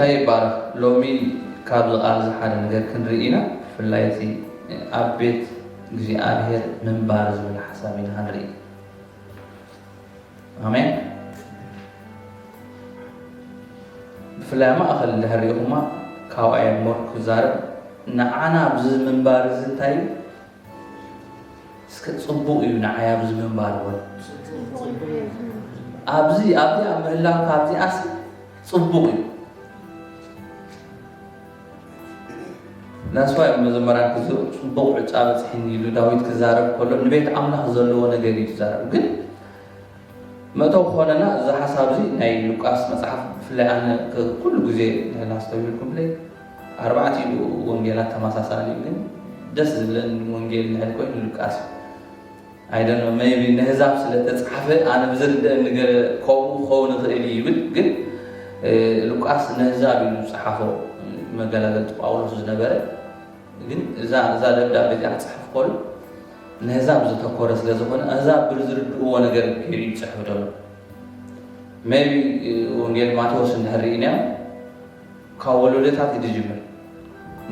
جيتاي بار لومي كابل أرز حال نجار كنرينا في اللايتي أبيت جزي أبهر من بارز من حسابين هنري آمين في اللاي ما أخل لهريهما كاوعي مورك وزارب نعنا بزز من بارز تاي سكت صبوق ينعيا بزز من بارز أبزي أمر الله كابزي أسي صبوق ناسوا مزمران كذو صبوق عتابة حيني لداويد كزارب كله نبيت عمله زلوا نجري تزارب قل ما توخوننا إذا حسابي ناي لوكاس مصحف في أنا كل جزء لا أستوعبكم لي 4 وانجيلات تماساسالي قل دس لن وانجيل نهلكوين لوكاس I don't know maybe نهزاب سلتتصحفه أنا بزرد نجر كون خيلي يبل قل لوكاس نهزاب يصحفه مجالات باولوس زنبره ግን እዛ ደብዳቤ ያጽሐፍ ቆል ነዛብ ዝተኮረ ስለዝኾነ አዛብ ብዝርድዎ ነገር ከሪ ይጽሐፍ ደሎ ሜቢ ወንጌል ማቴዎስ እንደህሪና ካወለደታት ይጅምር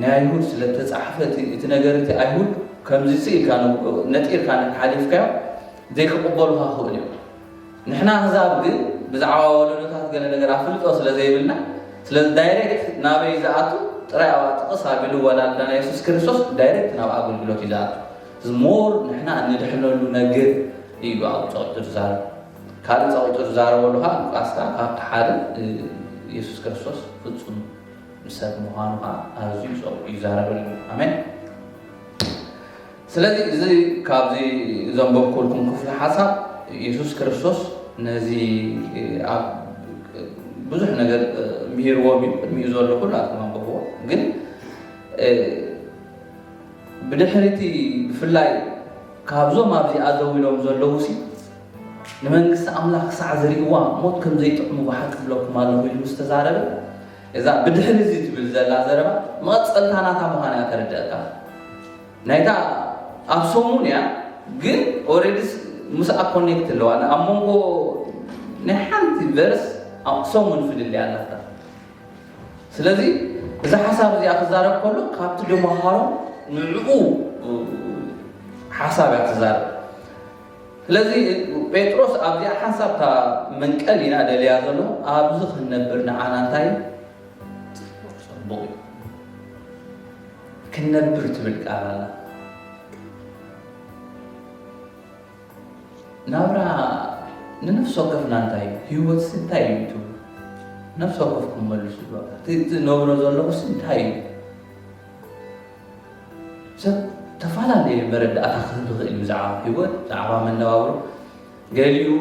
ናይሁድ ስለተጻፈት እቲ ነገርት አይሁድ ከምዚ ሲል ካኑ ነጥር ካነ ሓሊፍካ ዘይከቀበሉها ሆነ ንሕና አዛብ ግን ብዛዕባ ወለደታት ገለ ነገር አፍልጦ ስለዘይብልና ስለ ዳይሬክት ናበይ ዘአቱ ጥራይ አዋጥቆስ አብሉ ወላልና ኢየሱስ ክርስቶስ ዳይሬክት ናብ አገልግሎት ይዛቱ ዝሞር ንሕና እንደሕነሉ ነገር እዩ አውጥቶ ዛረ ካል ጻውጥቶ ዛረ ወሉሃ ቃስታ ካብ ሓደ ኢየሱስ ክርስቶስ ፍጹም ሰብ መሆኑሃ አዝዩ ጾም ይዛረበል አሜን ስለዚህ እዚ ካብዚ ዘንበብኩልኩም ክፍለ ሐሳብ ኢየሱስ ክርስቶስ ነዚ ብዙሕ ነገር ምሂርዎ ሚይዘሉ ኩሉ አጥማንበቦ ግን ብድሕሪቲ ብፍላይ ካብዞም ኣብዚ ኣዘዊሎም ዘለዉ ሲ ንመንግስቲ ኣምላኽ ክሳዕ ዘርእዋ ሞት ከም ዘይጥዕሙ ብሓቂ ብለኩም ኣለሁ ኢሉ ዝተዛረበ እዛ ብድሕሪ እዚ ትብል ዘላ ዘረባ መቐፀልታ ናታ ምዃና ተረድአካ ናይታ ኣብ ሰሙን እያ ግን ኦልሬዲ ምስኣ ኮኔክት ኣለዋ ኣብ መንጎ ናይ ሓንቲ ቨርስ أقسمون في اللي على هذا. سلذي إذا حسب ذي أخزارك كله كابت جمهارو نلقو حسب أخزار. سلذي بيتروس أبدي حسب تا من كلنا دليل هذا أبزخ النبرنا عن تاي بوي. كنا برت بالكارلا. نبرة نفس وقفنا نتاي هو سنتاي تو نفس وقفكم ملوش بقى تنورو زلوا سنتاي تفعل لي برد أتاخذ بغير مزعة هو زعبا من نوابرو قاليو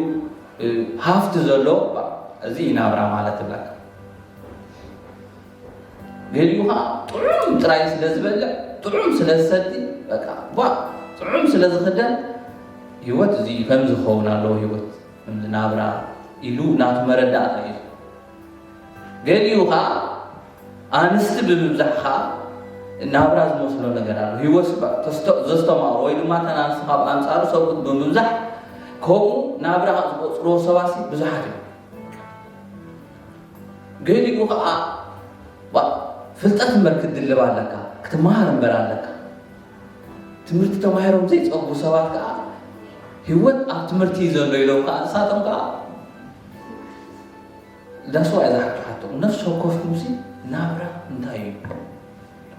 هافت زلوا زي نابرا مالت بلاك قاليو ها طعم ترايس لزبلة طعم سلسلتي بقى طعم سلسخدن هو زي فمز خونا له هو من نابرا إلو نات مردات أيه قاليوها أنست بمزحها نابرا زموسلو نجارو هو سبب زستمع ويلو ما تناس خاب أنصار سوق بمزح كم نابرا روسواسي بزحته قاليوها فلتأت مركز اللي بالك كتمهر برالك تمرت تمهرهم زيت أبو سوات هيوت أتمرتي زلوا يلو كأساتهم كا ده سو إذا حكيته نفس وقف موسي نابرا انتهي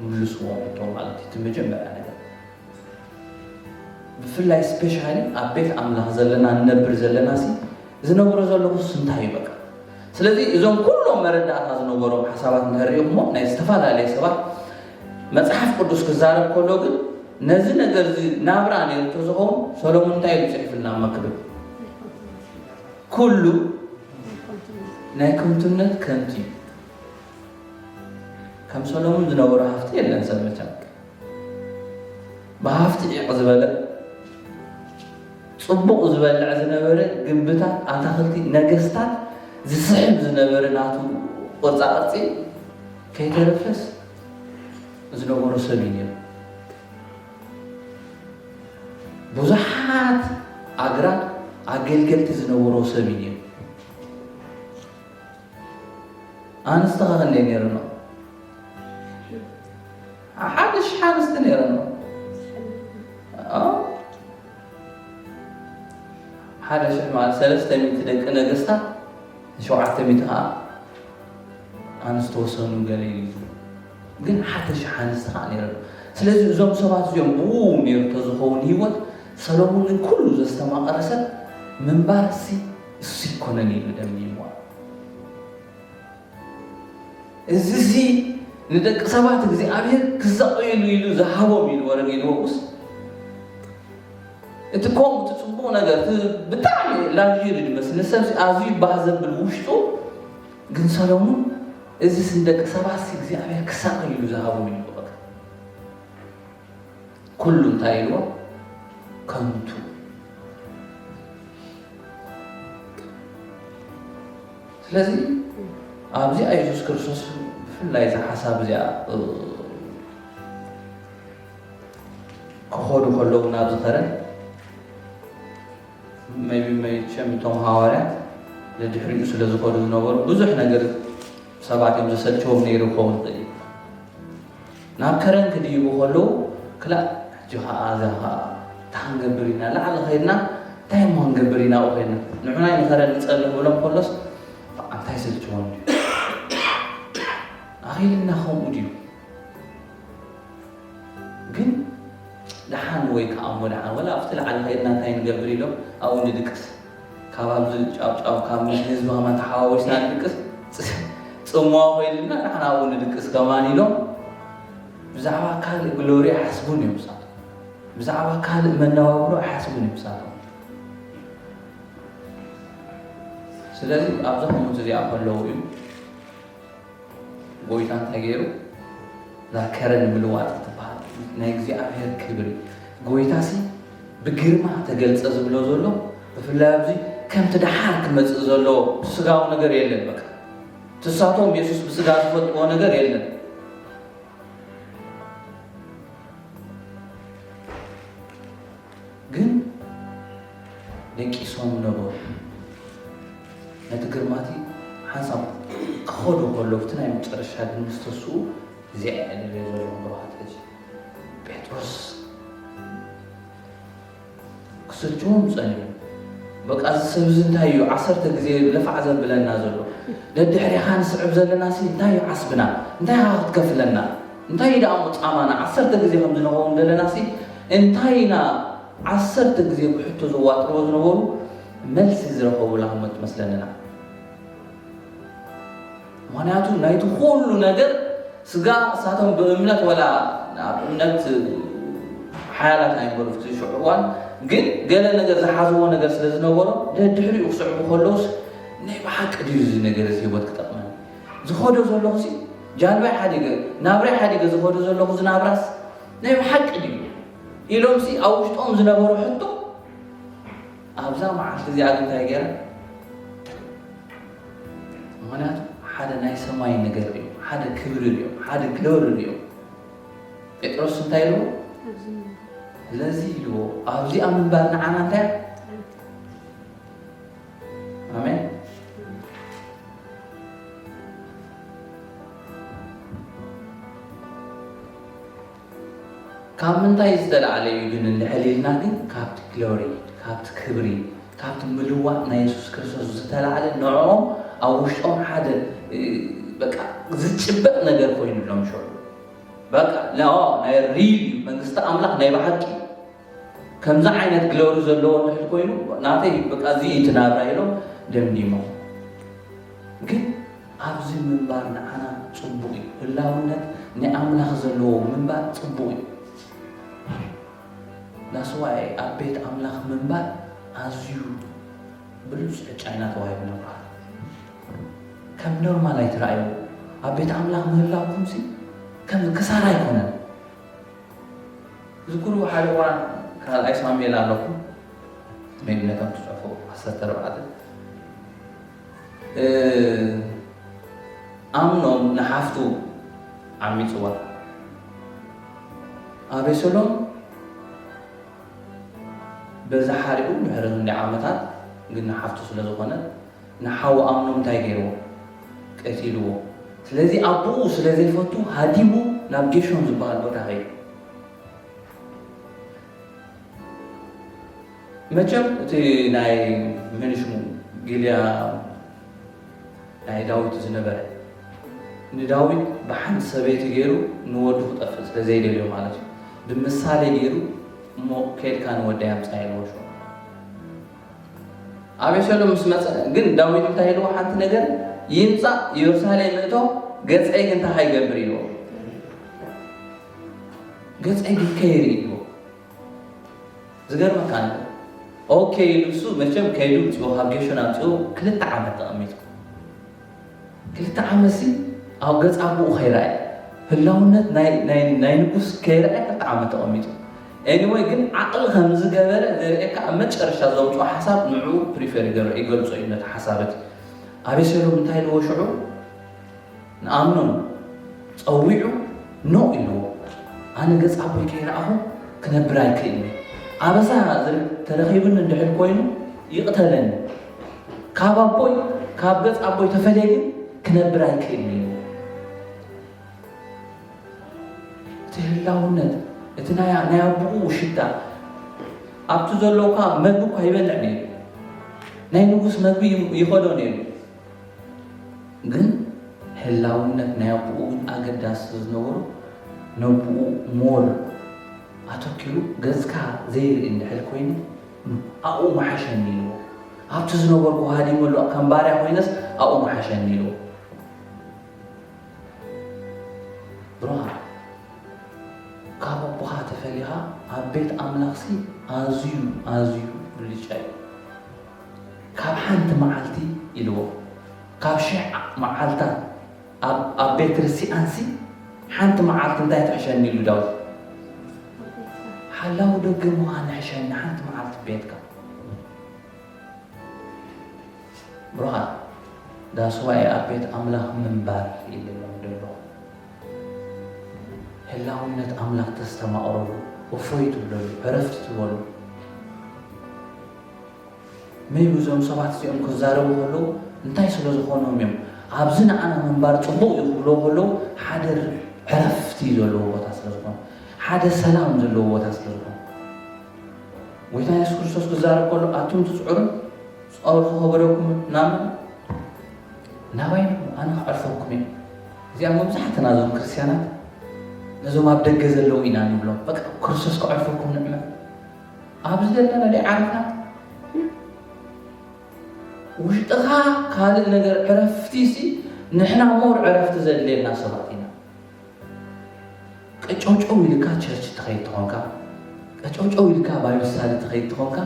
ملسوا بتوم على تتمجمع أنا بفلاي سبيشالي أبيت أملا زلنا نبر زلنا سي زنبر زلوا بس انتهي بقى سلذي إذا كلهم مرد على زنبرهم حسابات نهريهم ما نستفاد عليه سبب متحف قدوس كزارب كله نزل نجر نابرا نيرتوزهم سولومون تايب يصحفلنا مكتوب كله نايكمتنت كنتي كم سولومون زنورا هفتي يلا نسمتها بهفتي يقزبله صبق زبل زنبره جنبتا اتاخلتي نغستات زسحب زنبره ناتو قرصاقصي كيترفس زنورو سبينيا بزحات أجرات أجلجلت زنورو سبينيا أنا استغل نيرنا حدش حانست نيرنا حدش مع 300 دقيقة نجستا شو عتمتها أنا استوصلوا قليل ግን ሓደሽ ሓንስኻ ነይሩ ስለዚ እዞም ሰባት እዚኦም ብኡ ነይሩ ተዝኸውን ሂወት ሰሎሞን ግን ኩሉ ዘስተማቐረ ሰብ ምንባር እሱ ይኮነን ኢሉ ደሚሞ እዚ ንደቂ ሰባት እግዚኣብሔር ክዘቕየሉ ኢሉ ዝሃቦም ኢሉ ወረጊድዎስ እቲ ከምኡ እቲ ፅቡቕ ነገር ብጣዕሚ ላግዠሪ ድመስል ንሰብ ኣዝዩ ባህ ዘብል ውሽጡ ግን ሰሎሞን እዚ ስንደቅ ሰባት እግዚኣብሔር ክሳቅይሉ ዝሃቦም ኢሉ በቃ ኩሉ እንታይ ኢልዎ ከንቱ ስለዚ ኣብዚ ኢየሱስ ክርስቶስ ብፍላይ እዚ ሓሳብ እዚኣ ክኸዱ ከለዉ ናብ ዝኸረን መይቸም እቶም ሃዋርያት ለድሕሪኡ ስለ ዝኸዱ ዝነበሩ ብዙሕ ነገር ሰባት እዮም ዘሰልችዎም ነይሩ ክኸውን ይኽእል ናብ ከረን ክድይቡ ከለዉ ክላእ ሕጂ ከዓ እዛ ከዓ እንታይ ክንገብር ኢና ላዕሊ ኸይድና እንታይ እሞ ክንገብር ኢና ኣብኡ ኸይድና ንዑናይ ንኸረን ንፀልሕ ብሎም ከሎስ እንታይ ሰልችዎም ድዩ ኣኺልና ከምኡ ድዩ ግን ደሓን ወይ ከዓ እሞ ደሓን ወላ ኣብቲ ላዕሊ ኸይድና እንታይ ንገብር ኢሎም ኣብኡ ንድቅስ ካብ ኣብዚ ጫውጫው ካብ ህዝቢ ከማ ተሓዋዊስና ንድቅስ ጽሟ ኸይልና ንሕና ኣብኡ ንድቅስ ከማን ኢሎም ብዛዕባ ካልእ ግሎሪ ሓስቡን እዮም ሳቶም ብዛዕባ ካልእ መነባብሮ ሓስቡን እዮም ሳቶም ስለዚ ኣብዛ ከምኡ እዚኣ ከለዉ እዩ ጎይታ እንታይ ገይሩ እዛ ከረን ምልዋጥ ትበሃል ናይ እግዚኣብሔር ክብሪ ጎይታሲ ብግርማ ተገልፀ ዝብሎ ዘሎ ብፍላይ ኣብዚ ከምቲ ደሓር ክመፅእ ዘሎ ስጋዊ ነገር የለን በቃ ትሳቶም ኢየሱስ ብስጋ ዝፈጥዎ ነገር የለን ግን ደቂሶም ነበሩ ነቲ ግርማቲ ሓንሳብ ክኸዱ ከለዉ እቲ ናይ መጨረሻ ግን ምስተስኡ እዚኣ ንሪኦ ዘለኹም ብርሃት ሕጂ ጴጥሮስ ክስልችዎም ፀኒሑ በቃ እዚ ሰብ እዚ እንታይ እዩ 10 ግዜ ለፋዕ ዘብለና ዘሎ ደድሕሪኻ ንስዕብ ዘለና እንታይ እዩ ዓስብና እንታይ ኻ ክትከፍለና እንታይ ደኣ ሙፃማና 10 ግዜ ከም ዝንኸውን ዘለና እንታይ ኢና 10 ግዜ ብሕቶ ዘዋጥርዎ ዝነበሩ መልሲ ዝረኸቡላ ከም ትመስለንና ምክንያቱ ናይቲ ኩሉ ነገር ስጋ እሳቶም ብእምነት ወላ ናብ እምነት ሓያላት ኣይነበሩ ፍቲ ሽዑ እዋን ግን ገለ ነገር ዝሓዝዎ ነገር ስለ ዝነበሮ ደድሕሪኡ ክስዕቡ ከለውስ ናይ ብሓቂ ድዩ እዚ ነገር እዚ ሂወት ክጠቕመኒ ዝኸዶ ዘለኹ ጃልባይ ሓዲገ ናብራይ ሓዲገ ዝኸዶ ዘለኹ ዝናብራስ ናይ ብሓቂ ድዩ ኢሎም ኣብ ውሽጦም ዝነበሩ ሕቶ ኣብዛ መዓልቲ እዚኣ ግን እንታይ ገይረ ምክንያቱ ሓደ ናይ ሰማይ ነገር እዩ ሓደ ክብሪ እዩ ሓደ ግሎሪ እዩ ጴጥሮስ እንታይ ኢልዎ ለዚ ኢልዎ ኣብዚኣ ምንባር ንዓና እንታይ ኣሜን ካብ ምንታይ ዝተለዓለ እዩ ግን ንሕሊልና ግን ካብቲ ግሎሪ ካብቲ ክብሪ ካብቲ ምልዋጥ ናይ ኢየሱስ ክርስቶስ ዝተለዓለ ንዕኦም ኣብ ውሽጦም ሓደ በቃ ዝጭበጥ ነገር ኮይኑሎም ሽዑ በቃ ናይ ሪል መንግስቲ ኣምላኽ ናይ ባሕቂ ከምዛ ዓይነት ግሎሪ ዘለዎ ንሕል ኮይኑ ናተይ በቃ እዚ ትናብራ ኢሎም ደምዲሞም ግን ኣብዚ ምንባር ንዓና ፅቡቅ እዩ ህላውነት ናይ ኣምላኽ ዘለዎ ምንባር ፅቡቅ እዩ ናስዋይ ኣብ ቤት ኣምላኽ ምንባር ኣዝዩ ብሉፅ ጫይና ተዋሂቡ ነብራ ከም ኖርማል ኣይትረኣዩ ኣብ ቤት ኣምላኽ ምህላውኩም ከም ክሳራ ኣይኮነን ዝኩሩ ሓደ እዋን ካልኣይ ሳሙኤል ኣለኩም መይብነቶም ትፅሑፉ 14 ኣምኖም ንሓፍቱ ዓሚፅዋ ኣቤሰሎም በዛ ሓሪኡ ንሕርቕ እንዲ ዓመታት ግን ንሓፍቱ ስለ ዝኾነ ንሓዊ ኣምኖም እንታይ ገይርዎ ቀቲልዎ ስለዚህ አቡኡ ስለዘይፈቱ ሃዲሙ ናብ ጌሾን ዝበሃል ቦታ ኸይዱ መቸም እቲ ናይ መንሽሙ ጊልያ ናይ ዳዊት ዝነበረ ንዳዊት ብሓንቲ ሰበይቲ ገይሩ ንወዱ ክጠፍእ ስለዘይደልዮ ማለት እዩ ብምሳሌ ገይሩ እሞ ከይድካ ንወዳይ ኣምፃእ ኢልዎ ሹ ኣቤሴሎም ምስ መፀ ግን ዳዊት እንታይ ኢልዎ ሓንቲ ነገር ይምፃእ ኢየሩሳሌም ምእቶ ገፀይ ግን እንታይ ይገብር ኢልዎ ገፀይ ግን ከይሪ ኢልዎ ዝገርመካ ነገር ኦኬ ኢሉሱ መቸም ከይዱ ፅዮ ካብ ጌሾን ኣምፅኡ 2 ዓመት ተቐሚጡ 2 ዓመት ሲ ኣብ ገፅ ኣቡኡ ከይረአየ ህላውነት ናይ ንጉስ ከይረአየ 2 ዓመት ተቐሚጡ ኤኒዌይ ግን ዓቕሊ ከም ዝገበረ ዘርእየካ ኣብ መጨረሻ ዘውፅኦ ሓሳብ ንዑ ፕሪፈር ይገብር ይገልፆ እዩ ነቲ ሓሳበት ኣቤሴሎም እንታይ ኢልዎ ሽዑ ንኣምኖን ፀዊዑ ኖ ኢልዎ ኣነ ገፅ ኣቦይ ከይረኣኹ ክነብር ኣይክእልኒ ኣበሳ ተረኺቡን እንድሕር ኮይኑ ይቕተለኒ ካብ ኣቦይ ካብ ገፅ ኣቦይ ተፈለየ ግን ክነብር ኣይክእልኒ ኢልዎ እቲ ህላውነት እቲ ናይ ኣቡኡ ሽታ ኣብቲ ዘለውካ መግቢ እኳ ይበልዕ ነይሩ ናይ ንጉስ መግቢ ይኸዶ ነይሩ ግን ህላውነት ናይ ኣቡኡ ግን ኣገዳሲ ዝነበሩ ነብኡ ሞር ኣተኪሩ ገዝካ ዘይርኢ እንድሕር ኮይኑ ኣብኡ መሓሸኒ ኢልዎ ኣብቲ ዝነበርኩ ሃዲመሉ ከም ባርያ ኮይነስ ኣብኡ መሓሸኒ ኢልዎ ብሮሃ ካብ ኣቦኻ ተፈሊኻ ኣብ ቤት ኣምላኽሲ ኣዝዩ ብልጫ እዩ ካብ ሓንቲ መዓልቲ ኢልዎ ካብ 1000 መዓልታት ኣብ ቤት ርስኣንሲ ሓንቲ መዓልቲ እንታይ ትሕሸኒ ኢሉ ዳዊት ሓላው ደገ ምዃን ንሕሸኒ ሓንቲ መዓልቲ ቤትካ ብሮኻ ዳስዋይ ኣብ ቤት ኣምላኽ ምንባር ኢልሎም ደሎ ህላውነት ኣምላኽ ተስተማቕረሉ እፎይ ትብለሉ ዕረፍቲ ትበሉ ሜቢ እዞም ሰባት እዚኦም ክዛረቡ ከለዉ እንታይ ስለ ዝኾኖም እዮም ኣብዚ ንዓና ምንባር ፅቡቕ እዩ ክብሎ ከለዉ ሓደ ዕረፍቲ ዘለዎ ቦታ ስለ ዝኾነ ሓደ ሰላም ዘለዎ ቦታ ስለ ዝኾነ ጎይታ ኢየሱስ ክርስቶስ ክዛረብ ከሎ ኣቱም ትፅዑርን ፀወር ክኸበረኩም ናባይኑ ኣነ ክዕርፈኩም እየ እዚኣ መብዛሕትና ዞም ክርስቲያናት ነዞም ኣብ ደገ ዘለዉ ኢና ንብሎም በቃ ክርስቶስ ክዕርፈኩም ንዕመ ኣብዚ ዘለና ደ ዓርፍና ውሽጥኻ ካልእ ነገር ዕረፍቲ ሲ ንሕና ሞር ዕረፍቲ ዘድልየና ሰባት ኢና ቀጨውጨው ኢልካ ቸርች ትኸይድ ትኾንካ ቀጨውጨው ኢልካ ባይብሳሊ ትኸይድ ትኾንካ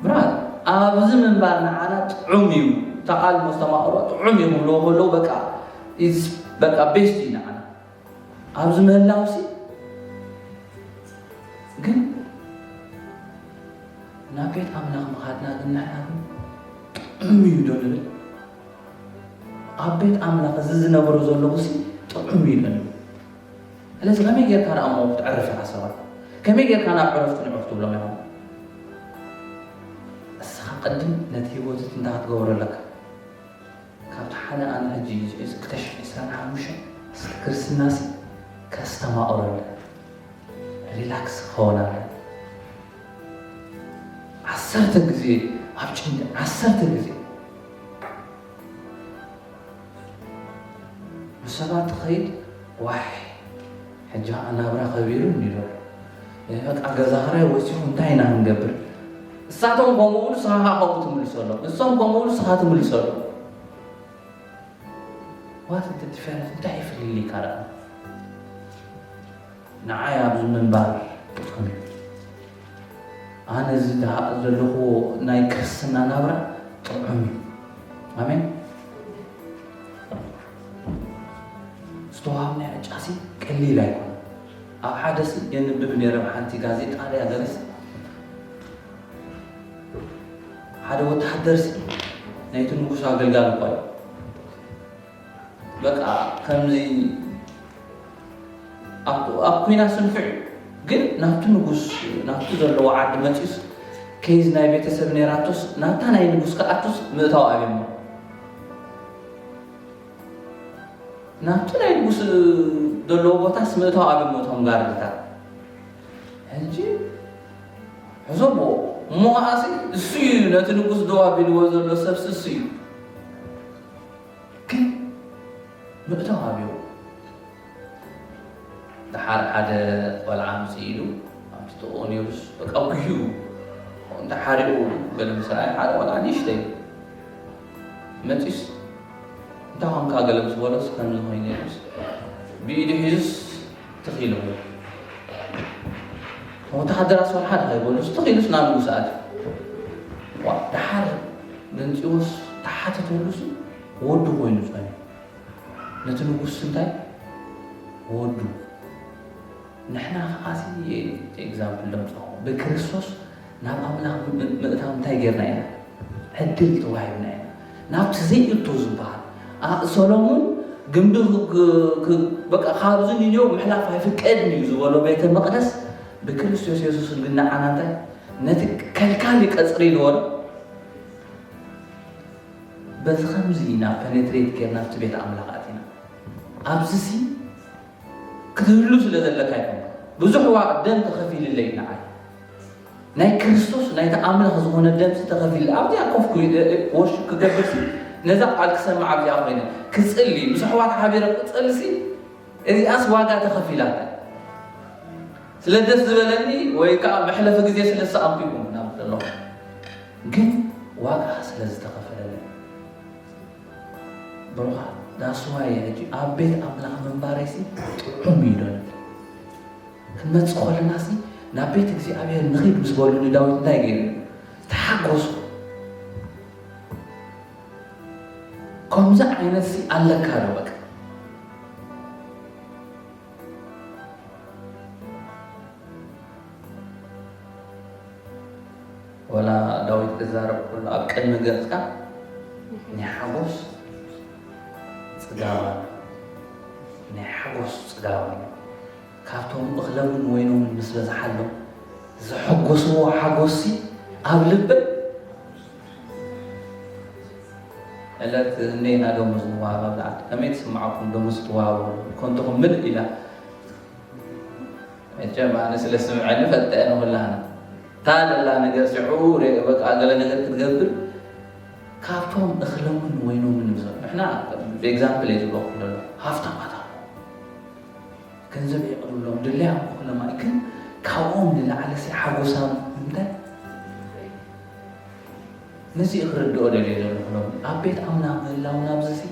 ብራት ኣብዚ ምንባር ንዓና ጥዑም እዩ ተቓል መስተማቕሮ ጥዑም እዩ ክብልዎ ከለዉ በቃ ቤስት እዩ ንዓና ኣብዚ ምህላውሲ ግን ናብ ቤት ኣምላኽ ምኻድና ግን ንሕና ጥዑም እዩ ዶ ንብል ኣብ ቤት ኣምላኽ እዚ ዝነብሮ ዘለኹ ሲ ጥዑም እዩ ዶ ንብል ስለዚ ከመይ ጌርካ ንኣምኦ ክትዕርፍ ኢኻ ሰባት ከመይ ጌርካ ናብ ዕረፍቲ ንዕፍ ትብሎም ኢኹም እስኻ ቅድም ነቲ ሂወት እንታይ ክትገብሮ ኣለካ ካብቲ ሓደ ኣነ ሕጂ 225 ክርስትናሲ ከስተማቕረለ ሪላክስ ክኸውን ኣለ 10 ግዜ ኣብ ጭንቂ 10 ግዜ ብሰባት ትኸይድ ዋይ ሕጂ ናብራ ከቢሩ እንዲዶ በቃ ገዛ ኽራይ ወሲኹ እንታይ ኢና ክንገብር እሳቶም ከምኡሉ ስኻ ከምኡ ትምልሰሎ እሶም ከምኡሉ ስኻ ትምልሰሎ ዋት እንተ ዲፈረንስ እንታይ ይፍልይካ ርአ ንዓይ ኣብዚ ምንባር ጥቕሚ ኣነ እዚ ዘለኹ ናይ ክርስትና ናብራ ጥዑም እዩ ኣሜን ዝተዋሃብናይ ዕጫሲ ቀሊል ኣይኮነ ኣብ ሓደሲ የንብብ ነይረ ሓንቲ ጋዜጣ ድያ ገለስ ሓደ ወታደርሲ ናይቲ ንጉስ ኣገልጋሊ እኳ እዩ በቃ ከምዚ ኣብ ኩናት ስንፍዕ ግን ናብቲ ንጉስ ናብቲ ዘለዎ ዓዲ መፂኡስ ከይዝ ናይ ቤተሰብ ነይራቶስ ናብታ ናይ ንጉስ ከኣቶስ ምእታው ኣብሞ نابتنا يبوس دلوبوتا سمعتها أبي موتهم قاردتا هنجي حزبو مو عاسي السيو نتنبوس دوا بنوزر لسبس السيو كي مقتها أبيو دحار حدا والعام سيلو عم تتقوني بس بقوكيو دحاريو بالمسرعي حدا والعام يشتي متيس دعهم كاغلبس ولا سكن الهينيس بيدي حيز تخيلوا هو تحضر أسوأ حدا يقول استخيلوس نعمل ساعات ودحار ننتيوس تحت تولوسي ودو وينو فاني نتنقص سنتاي ودو نحنا خاصي اكزامبل لمصو بكريستوس ناب املاح مقتام تاي غيرنا يا عدل توحينا يا ناب تزي يتوزبال سولومون جنبه بقى خارجين اليوم محلاف هاي فكدني زولو بيت المقدس بكريستوس يسوع قلنا عناتا نتك كالكالي قصري لول بس خمزينا بنتريت كيرنا في بيت املاقاتنا ابسسي كدلو سلازلك ايكم بزح واحد دم تخفي للينا عاي ناي كريستوس ناي تامل زونه دم تخفي الابدي اكفكو وش كغبرسي نزع على سمع عبد ياخينا كصلي بزح واحد حبيره كصلسي اذا اس واغا تخفي لا سلدس زبلني ወይ ካ محلف ጊዜ ስለሰአምኩ ናብደሎ ግን ዋጋ ስለዝተከፈለ ብሩኻ ዳስዋይ ያጂ አቤት አምላክ መንባረሲ ጥዑም ይዶን ከመጽ ኾለናሲ ናቤት እግዚአብሔር ንኺድ ምስበሉ ዳዊት እንታይ ገይሩ ተሓጎሱ ከምዛ ዓይነት ሲ አለካ ነው በቃ ولا داوود تزارب كل أبكر مجلسك نحبس صداوة نحبس صداوة كاتهم أغلبون وينهم مثل زحلو زحقسوا حقسي أغلب قالت نينا دومز نوابا بعد أمي تسمعكم دومز نوابا كنتم من إلى الجماعة نسل السمعين فتأنا ولا أنا هذا لا نجار شعور بقى على نجار تقبل كافهم أخلون وينو من مزار إحنا بإكزامبل يجوا كلنا هافتا ماذا كنزب يقولوا لهم دليل عم كل ما يكن كاوم لله على سي حوسام ممتى نسي أخرج دور دليل لهم أبيت أمنا الله ونابزسي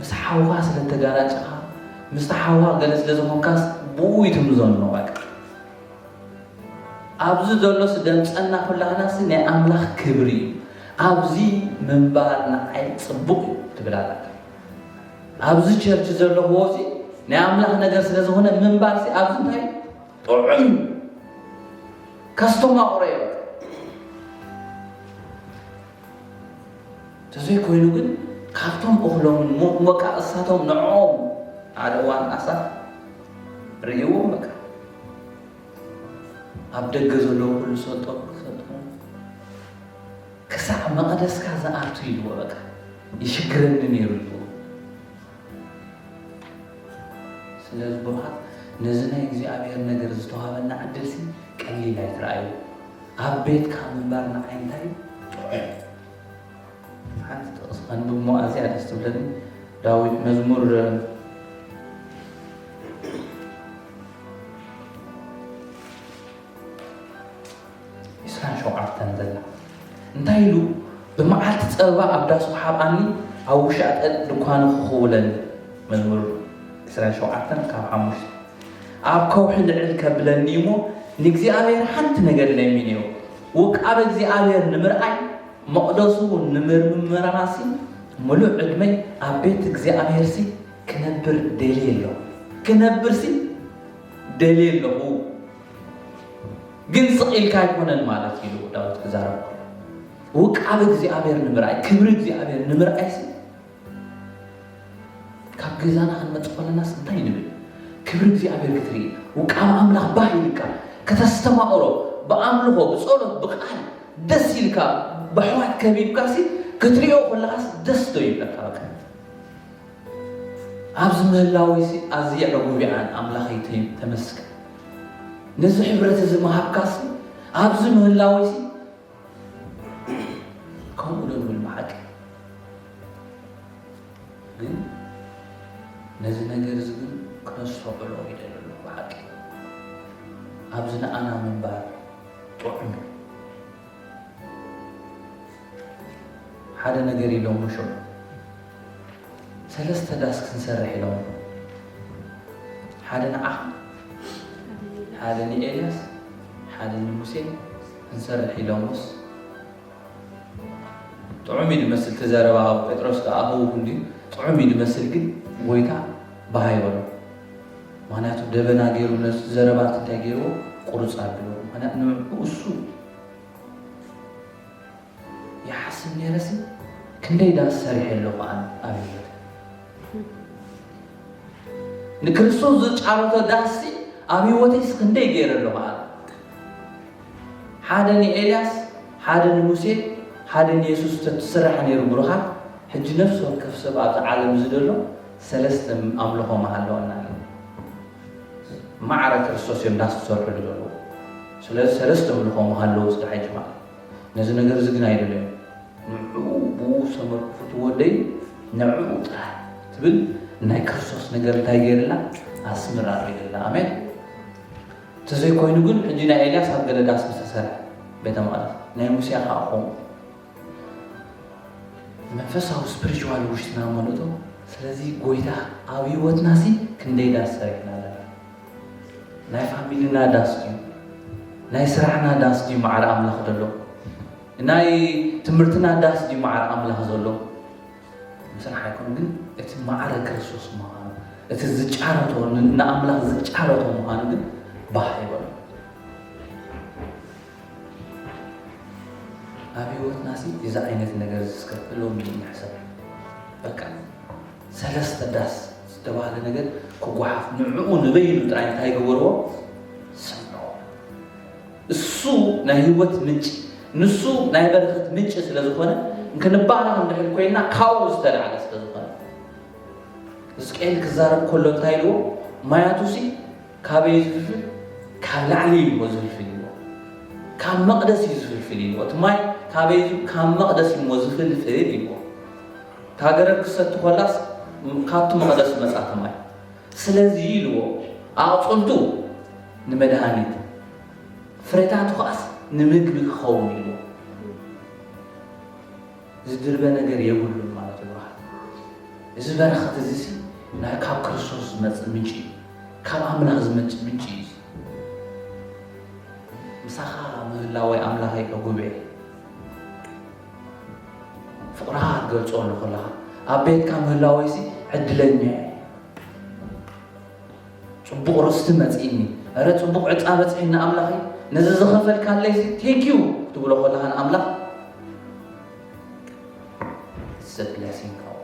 بس حواس للتجارات مستحوا جلس لازم كاس بوي تمزون نوعك أبزي دولس دمس أنا كلها ناس نه أملاك كبري أبزي منبارنا عيد صبوق تبلادك أبزي شرط زلوا هوسي نه أملاك نجس لازم هنا منبار سي أبزي هاي طعم كاستوما أوريو تزوي كوينو قد كافتهم أخلون مكا أساتهم نعوم على وان أسا ريو مكا أبدأ جزء كل سطر كسر ما قدس كذا أرتيل وبكا يشكرني نيرلو سلاز بروحات نزنا يجزي أبير نجر زتوها بنا عدسي قليل يترأيو أبيت كامل بارنا عين تاي حتى أصلا بمؤازي على استبلادي داوود مزمور شو عرفتن ذلا انتايلو بمعات تصربا أبدا صحاب عني أو شاءت دكان خولا مزمور إسرائيل شو عرفتن كاب حموش أب كوحد علك بلنيمو نجزي أبير حنت نجر لمينيو وك أب جزي أبير نمر أي مقدسو نمر مراسي ملو عدمي أبيت جزي أبير سي كنبر دليله كنبر سي دليله هو ግን ጽኢልካ ይኮነን ማለት ይሉ ዳዊት ከዛረብ ወቃብ እግዚአብሔር ንምርአይ ክብር እግዚአብሔር ንምርአይ ካብ ገዛና እንመጽፈለናስ እንታይ ንብል ክብር እግዚአብሔር ክትሪ ወቃብ አምላክ ባይልካ ከተስተማዕሮ በአምልኮ በጸሎት በቃል ደስ ይልካ በሕዋት ከቢብካሲ ክትሪኦ ኩላስ ደስ ዶ ይብለካ عبز مهلاويسي أزيع ربوبيعان أملاخيتين تمسك نزح حبرة زمهاب كاسي عبز مهلاويسي كم أولون بالمحاكي نزل نجر زين كنصف علوه إلى المحاكي عبزنا أنا من بعد طعم حدا نجري لو مشو ثلاثة داسك نسرح لهم حدا نعم حدا إلياس حدا موسى نسرح لهم بس طعمي المسل تزاربها بطرس كأبوه هندي طعمي المسل كده ويتا بهاي ولا معناته دبنا غيرو ناس زربات تاغيرو قرص عبلو انا نمسو يا حسن يرسي كندي دا سريح له قان ابيت نكرسوس زچارته داسي ابيوتيس كندي غير له قان حدني الياس حدني موسى حدني يسوس تسرح نيرو بروخا حج نفسه كف سبعه عالم زدلو ثلاثه املكه محلونا معركة كريستوس الناس تصرف له ثلاثة املكه محلو استحج مع نزل نجر زقنا يدله نعو بو سمر فتودي نعو تبل ناي كريستوس نجر تايجرلا اسمر عليلا امين تزي كوينو ግን እጅና ኤልያስ አገለዳስ ተሰራ በተማለ ናይ ሙሴ አሁን መንፈሳው ስፒሪቹዋል ውሽና ማለት ነው ስለዚህ ጎይታ አብይወትናሲ ክንደይ ዳሰረክናለ ናይ ፋሚሊና ዳስጂ ናይ ስራሕና ዳስጂ ማዕረ አምላኽ ደሎ ናይ ትምርትና ዳስጂ ማዕረ አምላኽ ዘሎ ምስራ ሃይኮን ግን እቲ ማዕረ ክርስቶስ ማሃኑ እቲ ዝጫረቶ ንአምላኽ ዝጫረቶ ማሃኑ ግን ባይበል አብይወትናሲ የዛ አይነት ነገር ዝስከፍሎ ምን ይحسب በቃ ሰለስተ ዳስ ተባለ ነገር ከጓፍ ንዑ ንበይሉ ጥራይ እንታይ ገበርዎ ሰምነው እሱ ናይ ህይወት ምንጭ ንሱ ናይ በረከት ምንጭ ስለዝኾነ እንከንባና እንደህል ኮይና ካው ዝተላዓለ ስለዝኾነ እስቀል ክዛረብ ኮሎ ታይሎ ማያቱሲ ካበይ ዝፍል ካብ ላዕሊ ይወዝፍል ካብ መቅደስ ይዝፍል ወትማይ ካበይ ካብ መቅደስ ይወዝፍል ይዎ ታገረ ክሰት ኮላስ ካቱ መቅደስ መጻፍ ማይ ስለዚህ ይልዎ አጥንቱ ንመድሃኒት ፍሬታት ኳስ ንምግብ ኸው ይልዎ ዝድርበ ነገር የሁሉ ማለት ነው እዚ በረኸት እዚ ናይ ካብ ክርስቶስ መጽ ምንጭ ካብ አምላኽ ዝመጽ ምንጭ ምሳኻ ምህላዊ አምላኽ ይከጉብዕ ፍቅራህ ገልጾ ለኹላ አቤት ካብ ምህላዊሲ ዕድለኛ ጽቡቕ ርስቲ መጽኢኒ አረ ጽቡቕ ዕፃ መጽኢና አምላኽ ነዚ ዝኸፈልካለይ ቴንክ ዩ ትብሎ ኸላህን አምላኽ ሰጥለሲንካው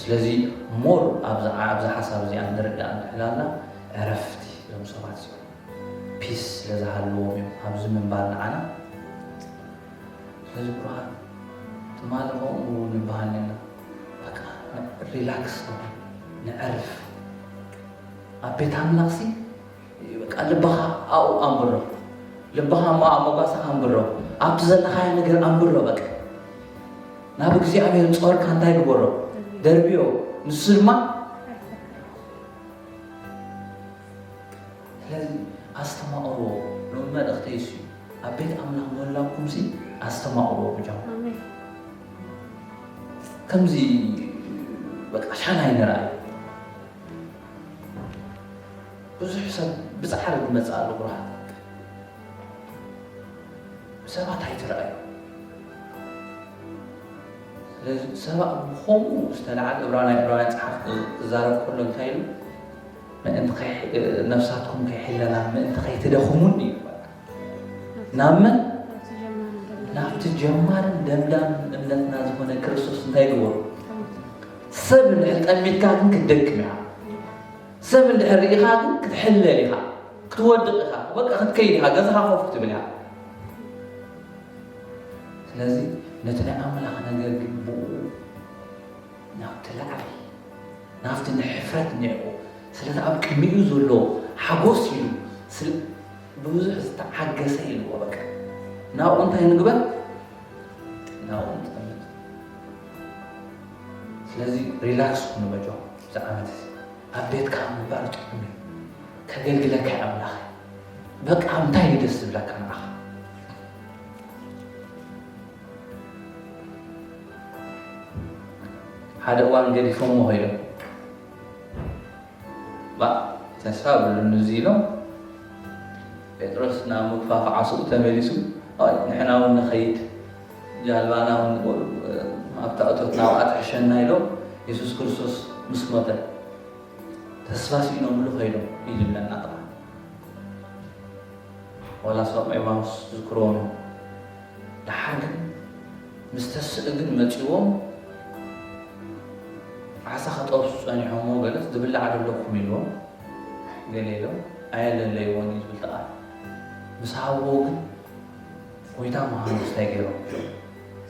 ስለዚህ ሞር አብዛ ሐሳብ እዚ አንደረዳ አንሕላና ዕረፍቲ ለምሰባት ፒስ ለዛሃለዎም ኣብዚ ምንባል ንዓና ስለዚህ ብርሃን ትማልኾም ንባሃልና በቃ ሪላክስ ነው ንዕርፍ አቤት አምላኽሲ በቃ ልባኻ አው አንብሮ ልባኻ ሞጋሳ አንብሮ ኣብቲ ዘለኻያ ነገር አንብሮ በቃ ናብ እግዚአብሔር ጾርካ እንታይ ግበሮ ደርቢዮ ንሱ ድማ ስለዚህ አስተማዕሮ ነው መልእኽተይሲ አቤት አምላኽ ሞላኩምሲ አስተማዕሮ ብቻው ከምዚ በቃ ሻናይ ነራይ ብዙሕ ሰብ ብፃዕሪ ዝመፅእ ኣሎ ብርሃን ሰባት ኣይትረአዩ ስለዚ ሰባት ብኸምኡ ዝተለዓለ ዕብራውያን ፀሓፍ ክዛረብ ከሎ እንታይ ኢሉ ምእንቲ ነፍሳትኩም ከይሕለና ምእንቲ ከይትደኽሙን እዩ ናብ መን ናብቲ ጀማርን ደምዳም እምነትና ዝኾነ ክርስቶስ እንታይ ግበሩ ሰብ እንድሕር ጠሚትካ ግን ክትደክም ኢኻ ሰብ እንድሕር ርኢኻ ግን ክትሕለል ኢኻ ክትወድቕ ኢኻ በቃ ክትከይድ ኢኻ ገዛኻ ኮፍ ክትብል ኢኻ ስለዚ ነቲ ናይ ኣምላኽ ነገር ግን ብኡ ናብቲ ላዕሊ نافت الحفرة نعو سلطة أب كميو زلو حقوس يلو بوزح حاجة سيلو وبك ناو أنت هنقبل ناو أنت ስለዚህ ሪላክስ ሆኖ በጆ ዘዓመት አቤት ካም ባርጥ ምን ከገልግለከ አምላኽ በቃ እንታይ ደስ ብለካ ናኻ ሓደ ዋን ገዲፎም ሆይሎ ባ ተሳብ ለንዚሎ ጴጥሮስ ና መፋፋ ዓሱቅ ተመሊሱ አይ ንሕናው ንኸይድ ጃልባናው አብታውቶት ናውአት ሕሸና ኢሎ ኢየሱስ ክርስቶስ ምስሞተ ተስፋስ ነው ሙሉ ኸይዶ ይልልና ጣ ወላ ሰው ማይማስ ዝክሮም ዳሓግ ምስተስእግን መጪዎም ዓሳ ኸጠብሱ ጸኒሖሞ ገለስ ዝብላዕ ደለኩም ኢልዎ ገሌሎ አየለለይዎን ይዝብል ተቓል ምስሃቦ ግን ወይታ መሃንስ ታይ ገይሮም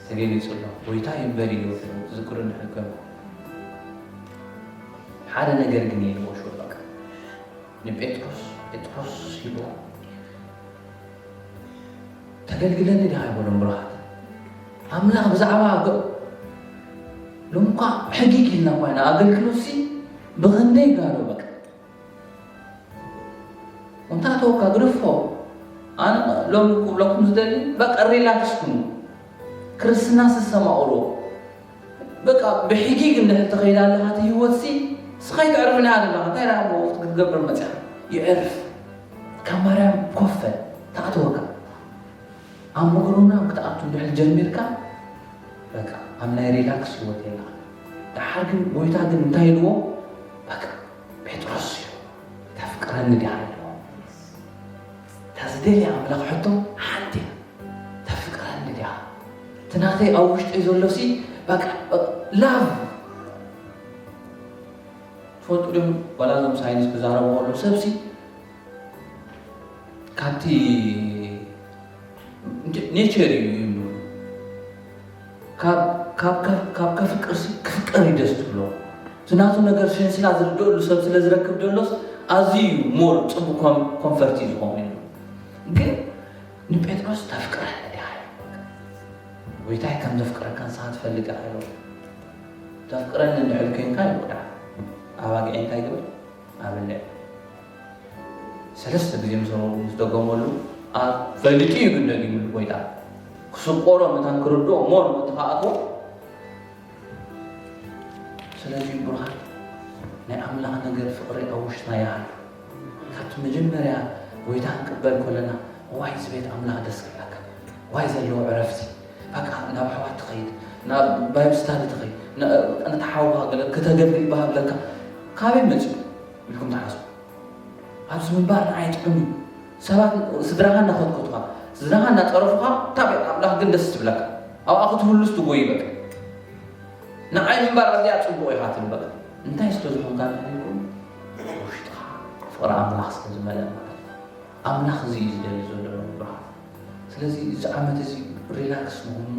ተገሊጹ ሎ ወይታ ይንበሪ ይወት ዝክሩ ንሕከም ሓደ ነገር ግን ይልዎ ሹ በቃ ጴጥሮስ ይልዎ ተገልግለኒ ዲኻ ይበሎም ብርሃት አምላኽ ብዛዕባ ሎምኳ ሕጊግ ኢልና ኮይና አገልግሎሲ ብኽንደይ ጋሎ በቃ ወንታ ተወካ ግርፎ አነ ሎም ኩብለኩም ዝደሊ በቃ ሪላክስ ኩኑ ክርስትና ስሰማውሮ በቃ በሕጊግ እንደተኸይዳለሃት ህይወትሲ ስኻይ تعرفنا هذا እንታይ ራሞ ክትገብር መጽያ ይዕርፍ ከማርያም ኮፈ ታአተወካ አምጉሩና ክትአቱ ድሕል ጀሚርካ በቃ አምናይ ሪላክስ ህይወት የላ ዳሓግን ወይታ ግን እንታይ ኢልዎ በቃ ጴጥሮስ ተፍቅረኒ ዲኻ ኢልዎ ተዝደልያ አምላኽ ሕቶ ሓንቲ ተፍቅረኒ ዲኻ ትናተይ ኣብ ውሽጢ ዘሎሲ በቃ ላቭ ፎቶ ደም ወላዞም ሳይንስ ከዛረው ሁሉ ሰብሲ ካቲ ኔቸር ይሉ ካብ ፍቅር ፍቅር ይደስት ብሎ ዝናቱ ነገር ሸንስላ ዝርዶሉ ሰብ ስለዝረክብ ደሎስ አዝዩ ሞር ጽቡቅ ኮንፈርት ይዝሆን ግን ንጴጥሮስ ተፍቅረ ዲኻ ወይታይ ከም ዘፍቅረካን ሰዓት ፈልጋ አይሎ ተፍቅረን እንድሕልከንካ ይወዳ አባቂ እንታይ ግብር አብለ ሰለስተ ጊዜ ምስተገመሉ ፈልቂ ይግነግ ይብል ወይታ ክስቆሮ መታን ክርዶ ሞር መተኻአቶ ስለዚህ ብርሃን ናይ አምላኽ ነገር ፍቅሪ አውሽና ያህል ካብቲ መጀመርያ ወይታ ንቅበል ኮለና ዋይ ዝቤት አምላኽ ደስ ክብለካ ዋይ ዘለዎ ዕረፍቲ በቃ ናብ ኣሕዋት ትኸይድ ናብ ባይብል ስታዲ ትኸይድ ነተሓውካ ገለ ክተገልግል ባህብለካ ካበይ መፅኡ ኢልኩም ተሓስቡ ኣብዚ ምንባር ንዓይ ጥዑም እዩ ሰባት ስድራኻ እናኸትኮትካ ስድራኻ እናፀረፉካ ታበይ ኣምላኽ ግን ደስ ትብለካ ኣብኣ ክትህሉስ ትጎይ በቃ ንዓይ ምንባር ኣዝያ ፅቡቕ ኢኻ ትብል በቃ እንታይ ስለዝኾንካ ንሕልኩም ውሽጥኻ ፍቕሪ ኣምላኽ ስለዝመልአ ማለት ኣምላኽ እዚ እዩ ዝደሊ ዘሎ ብርሃን ስለዚ እዚ ዓመት እዚ ሪላክስ ንሆሞ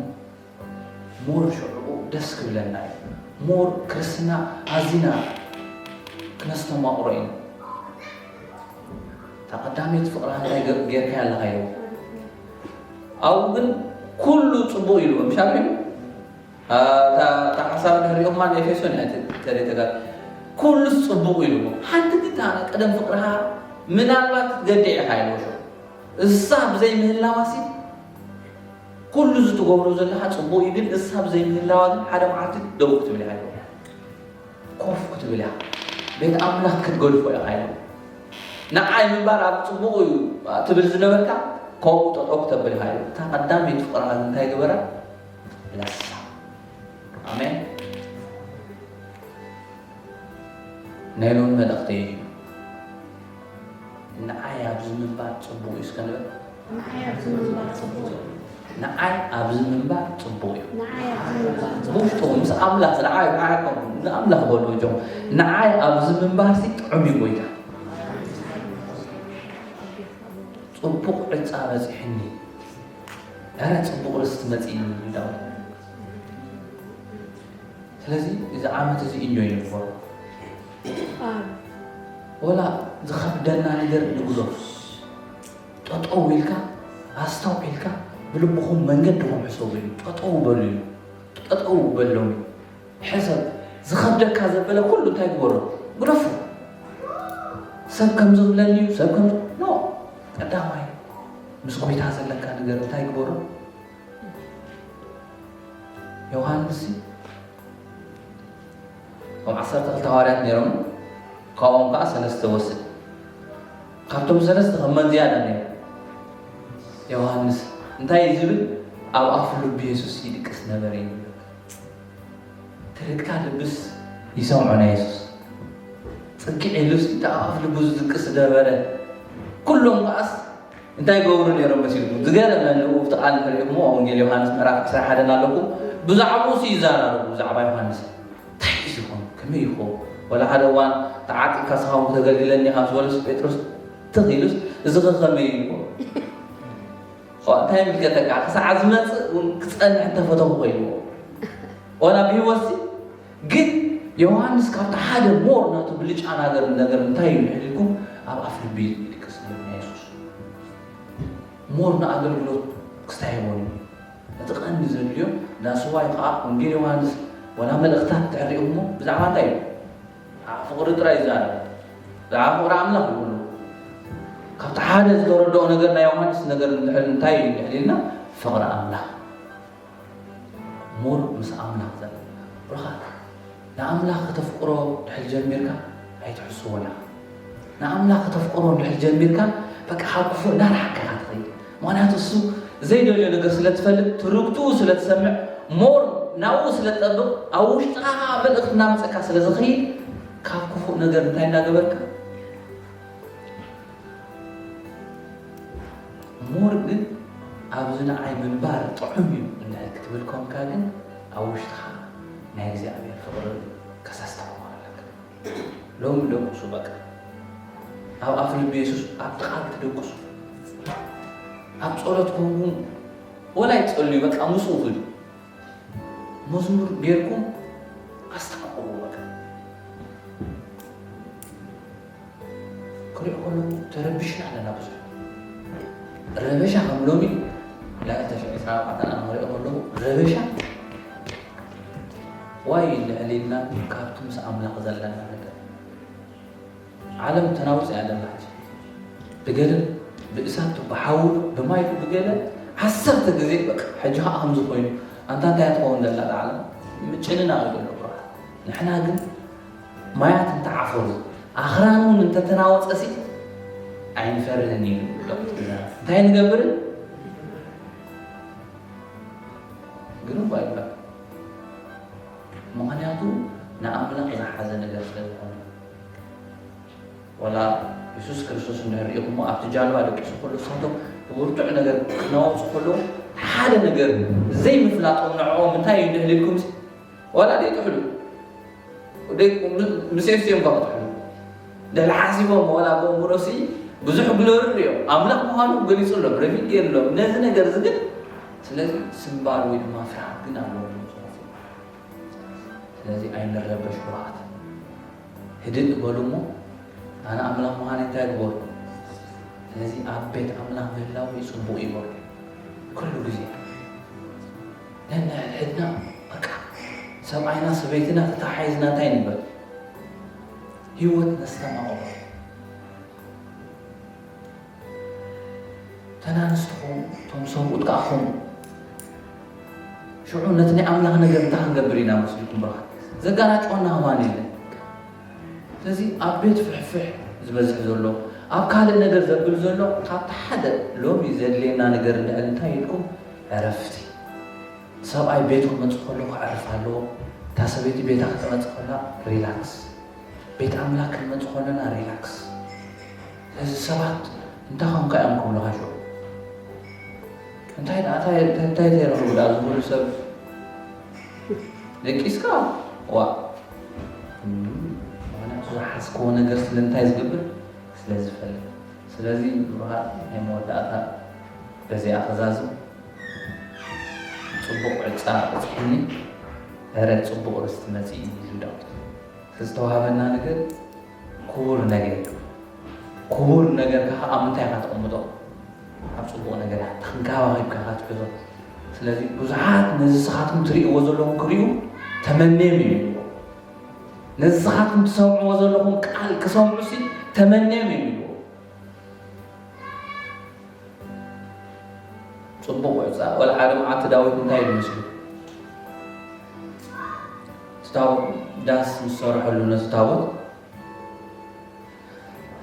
ሞር ሽዑቡ ደስ ክብለና እዩ ሞር ክርስትና ኣዝና ክነስተማቕሮ ኢና ተቐዳሜት ፍቕራ እንታይ ጌርካ ያለኻ ኢልዎ ኣብኡ ግን ኩሉ ፅቡቕ ኢልዎ ምሻልዑ ሓሳብ ንሪኦማ ንኤፌሶን እያ ተሬተጋ ኩሉስ ፅቡቕ ኢልዎ ሓንቲ ግታ ቀደም ፍቕርኻ ምናልባት ክትገድዕ ኢኻ ኢልዎ ሾ እሳ ብዘይ ምህላዋሲ ኩሉ ዝትገብሮ ዘለካ ፅቡቕ እዩ ግን እሳ ብዘይ ምህላዋ ግን ሓደ መዓልቲ ደው ክትብል ኢኻ ኢልዎ ኮፍ ክትብል ኢኻ ቤት አምላኽ ክትገድፎ ኢኻ ኢልዎ ንዓይ ምንባር ኣብ ፅቡቕ እዩ ትብል ዝነበርካ ከምኡ ጠጦ ክተብል ኢኻ ኢልዎ እታ ቀዳመይቲ ፍቕርኻ እንታይ ገበራ ለሳ አሜን ናይ ሎሚ መልእኽቲ እዩ ንዓይ ኣብዚ ምንባር ፅቡቕ እዩ እስከ ንብል ንዓይ ኣብዚ ምንባር ፅቡቕ እዩ ውሽጡ ምስ ኣምላኽ ንዓይ ብዓይኮም ንኣምላኽ በሉ ጆ ንዓይ ኣብዚ ምንባር ሲ ጥዑም እዩ ጎይታ ፅቡቕ ዕፃ በፂሕኒ ኣረ ፅቡቕ ርስቲ መፂእኒ ዳዊት ስለዚ እዚ ዓመት እዚ እንጆይ ንግበሮ ولا زخبدنا نقدر نقوله تطويلك أستوعبك بلبخم من قدهم حسوبين تطوع بلهم حسب زخبدك هذا بلا كله تايبوره غرفو سب كم زغلني سب كم نو قدامي مسكويت هذا لك نقدر تايبوره يوحنس وعصرت التواريخ نيرون قوم قاس نستوسد قبتم سنست من زيادة نير يوحنس انت يزبل أو أفلو بيسوس يدكس نبرين تريد كان بس يسمعنا يسوس تركي علوس انت أفلو بيسوس يدكس نبرين كلهم قاس انت يقولون يا رب مسيركم زغيره لانه افتقال فريقهم او انجيل يوحنس مراك سرا حدنا لكم بزعبو سيزارا بزعبا يوحنس تحيسكم كمي يخو ولا حدا وان تعاطي كاسهم تغللني خاص ولس بطرس تغيلس زغخمي خو تايم كتك ساعه زمص كصنع تفوتو خويو ولا بيوسي جد يوحنس كان حدا مورنا تبلج انا نغير انتي يحلكم اب افل بيت مورنا أقولوا كستايمون نتقن زليو ناس وايد قاق ونجيل يوحنس ولا ملختات تعري أمه بزعما تايم فقر ترايزان فقر عمله يقولوا كابت حادث دور دو نقرنا يوحنس نقر نتايم يحلينا فقر عمله مور مس عمله زل برخات نعمله تفقروا تحل جميرك هاي تحسونا نعمله تفقروا تحل جميرك بقى حاكفوا نار حكا معناته السوق زي دول ينقص لتفلت تركتو سلتسمع مور ناو سلتطبق او وشطها بالأخنا مسكا سلزخيل كاب كفو نقر انتاي ناقبرك مور قد ابزنا عي منبار طعمي من كتب لكم كاغن او وشطها نايزي ابي فقر كساستوا لك لوم دقسو بقى او افل بيسوس ابتقال تدقسو أبصرتكم ولا يتصلي بك أمسوفي مزمور بيركم أستقبلوا بك كل يقولوا تربشنا على نفسه ربشة حملومي لا تشعر صراحة أنا مريء أقول ربشة وايد علينا كابتم سأملق زلنا عالم تناوز أعلم حاجة بقدر بإسانته بحاول بما يكون بقيلة حسبت جزيء بك حجها أهم زخوين أنت تقول لله العالم متشننا أقول له نحن قل ما يعتم تعفوز آخرانون أنت تناوز أسي عين فردني تاين قبر قلوا بايك بك مغنياتو نعمل إذا حزن قرص ولا يسوس كريستوس نريكم أبتجالوا على كيسو كله صندوق ورجع نجر نوص كله حاله نجر زي مفلاطهم نعوم متى يدهلكم ولا دي تحلو وديك مسيسيم فقط حلو ده الحاسبهم ولا بمرسي بزح بلور ريو أملاك مهانو قليس الله بريفي كير له نزل نجر زقل سلازي سنبار ويد ما فرح كنا له سلازي أين الربش واحد هديت بلومو أنا أملاك مهاني تاجبور سلازي أبيت أملاك بالله ويسبو إيبور كل جزء لأن حدنا بقى سبعينا سبيتنا تتحيزنا تاني بل هيوت نستمعوا تنانستهم تمسهم وتقاخهم شعور نتني أملاك نقر تحن قبرينا مسلكم براحة زقانا تقولنا هواني لي سلازي أبيت فحفح زبزح زولو أبكال النقر زبل زولو قابت حدا لوم يزيد لينا نقر لأنتا يلكم عرفتي سبعي بيتكم متقولو عرفالو تاسبيتي بيتك تمتقولا ريلاكس بيت أملاك متقولنا ريلاكس سلازي سبعت انتا هم كأمكم لها شو انتا يتيرو بلا زبول سب لك إسكام وا حسكو نقر سلنتا يزقبل سلازي فل سلازي بروها هي مودعتا بزي أخزازو صبوق عطاء بتحني هرد صبوق رستمزي يزوداوت ዝተዋሃበና ነገር ክቡር ነገር ከዓ ኣብ ምንታይ ኢኻ ተቐምጦ ኣብ ፅቡቕ ነገራት ተንከባኺብካ ትሕዞ ስለዚ ብዙሓት ነዚ ስኻትኩም ትሪእዎ ዘለኹም ክሪኡ ተመነዮም ይብልዎ ነዚ ስኻትኩም ትሰምዕዎ ዘለኹም ቃል ክሰምዑ ሲ ተመነዮም ይብልዎ ፅቡቕ ወፃ ወልዓ ልምዓት ዳዊት እንታይ ይመስሉ ታቦት ዳስ ምስ ሰርሐሉ ነዚ ታቦት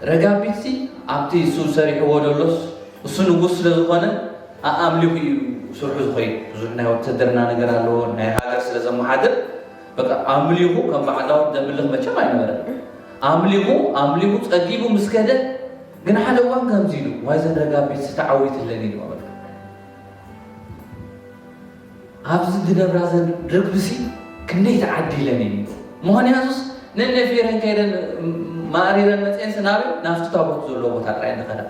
ረጋቢት ኣብቲ እሱ ሰሪሕዎ ደሎስ እሱ ንጉስ ስለ ዝኾነ ኣምሊኹ እዩ ስርሑ ዝኸይድ ብዙሕ ናይ ወተሃደርና ነገር ኣለዎ ናይ ሃገር ስለ ዘመሓድር በቃ ኣምሊኹ ከም በዓል ዳዊት ዘምልኽ መቸም ኣይነበረን ኣምሊኹ ፀጊቡ ምስ ከደ ግን ሓደ እዋን ከምዚ ኢሉ ዋይ ዘን ረጋቢት ተዓዊትለኒ ኢሉ ኣብዚ ዝነብራ ዘን ርግብሲ ክንደይ ተዓዲለን እዩ ምክንያቱስ ነነፊረን ከይደን ማዕሪረን መፅአን ስናበይ ናብቲ ታቦት ዘለዎ ቦታ ጥራይ ንኸዳ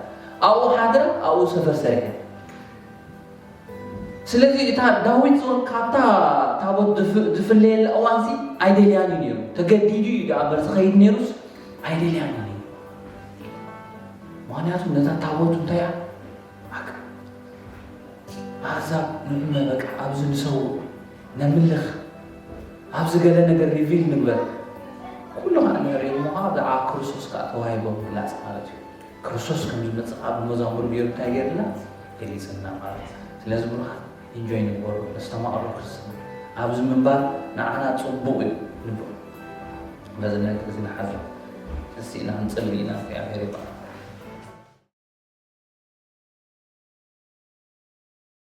ኣብኡ ሓድራ ኣብኡ ሰፈር ሰሪሐ ስለዚ እታ ዳዊት ዞን ካብታ ታቦት ዝፍለየላ እዋንሲ ኣይደልያን እዩ ነይሩ ተገዲዱ እዩ ዳኣምበር ዝኸይድ ነይሩስ ኣይደልያን እዩ ነይሩ ምክንያቱ ነታ ታቦት እንታይ እያ ኣሕዛብ ንዑመ በቃ ኣብዚ ንሰው ነምልኽ ኣብዚ ገለ ነገር ሪቪል ንግበር ኩሉ ነገር እሞ ብዛዕባ ክርስቶስ ከዓ ተዋሂቦ ግላፅ ማለት እዩ ክርስቶስ ከም ዝመፅእ ኣብ መዛሙር ጌሩ እንታይ ጌርና ገሊፅና ማለት ስለዚ ብሩኻት ኢንጆይ ንግበሩ ነስተማቕሩ ክርስትና ኣብዚ ምንባር ንዓና ፅቡቕ እዩ ንብሎ በዚ ነገር እዚ ንሓዞ እስቲ ኢና ንፅሊ ኢና እግዚኣብሔር ይባርክ